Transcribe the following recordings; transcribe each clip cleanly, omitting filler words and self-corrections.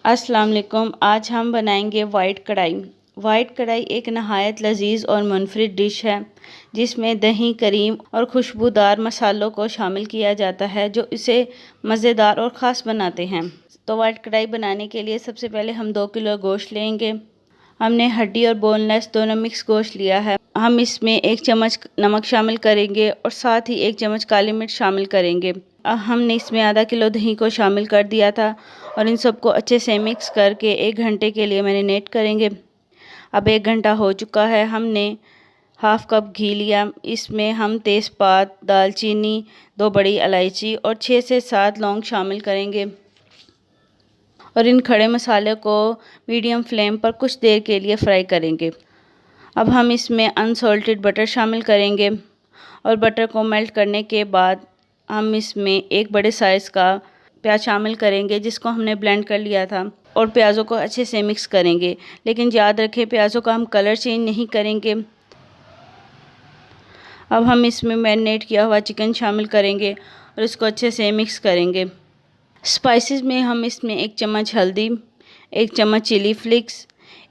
अस्सलाम वालेकुम। आज हम बनाएंगे वाइट कढ़ाई। वाइट कढ़ाई एक नहायत लजीज और मुनफरिद डिश है जिसमें दही, करीम और खुशबूदार मसालों को शामिल किया जाता है जो इसे मज़ेदार और ख़ास बनाते हैं। तो वाइट कढ़ाई बनाने के लिए सबसे पहले हम 2 किलो गोश्त लेंगे। हमने हड्डी और बोनलेस दोनों मिक्स गोश्त लिया है। हम इसमें 1 चम्मच नमक शामिल करेंगे और साथ ही 1 चम्मच काली मिर्च शामिल करेंगे। हमने इसमें आधा किलो दही को शामिल कर दिया था और इन सबको अच्छे से मिक्स करके 1 घंटे के लिए मैरिनेट करेंगे। अब 1 घंटा हो चुका है। हमने हाफ़ कप घी लिया। इसमें हम तेज़पात, दालचीनी, 2 बड़ी इलायची और 6 से 7 लौंग शामिल करेंगे और इन खड़े मसाले को मीडियम फ्लेम पर कुछ देर के लिए फ्राई करेंगे। अब हम इसमें अनसॉल्टेड बटर शामिल करेंगे और बटर को मेल्ट करने के बाद हम इसमें 1 बड़े साइज़ का प्याज शामिल करेंगे जिसको हमने ब्लेंड कर लिया था और प्याज़ों को अच्छे से मिक्स करेंगे। लेकिन याद रखें प्याज़ों का हम कलर चेंज नहीं करेंगे। अब हम इसमें मैरिनेट किया हुआ चिकन शामिल करेंगे और इसको अच्छे से मिक्स करेंगे। स्पाइसेस में हम इसमें 1 चम्मच हल्दी, 1 चम्मच चिली फ्लिक्स,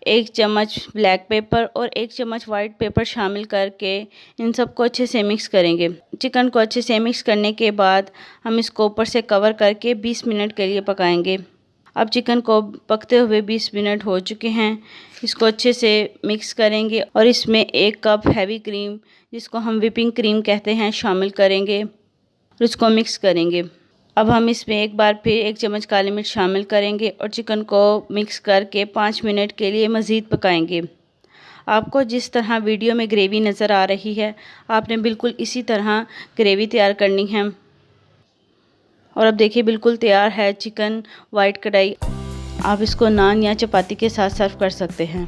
1 चम्मच ब्लैक पेपर और 1 चम्मच वाइट पेपर शामिल करके इन सबको अच्छे से मिक्स करेंगे। चिकन को अच्छे से मिक्स करने के बाद हम इसको ऊपर से कवर करके 20 मिनट के लिए पकाएंगे। अब चिकन को पकते हुए 20 मिनट हो चुके हैं। इसको अच्छे से मिक्स करेंगे और इसमें 1 कप हैवी क्रीम, जिसको हम व्हिपिंग क्रीम कहते हैं, शामिल करेंगे और इसको मिक्स करेंगे। अब हम इसमें एक बार फिर 1 चम्मच काली मिर्च शामिल करेंगे और चिकन को मिक्स करके 5 मिनट के लिए मज़ीद पकाएंगे। आपको जिस तरह वीडियो में ग्रेवी नज़र आ रही है आपने बिल्कुल इसी तरह ग्रेवी तैयार करनी है। और अब देखिए बिल्कुल तैयार है चिकन वाइट कढ़ाई। आप इसको नान या चपाती के साथ सर्व कर सकते हैं।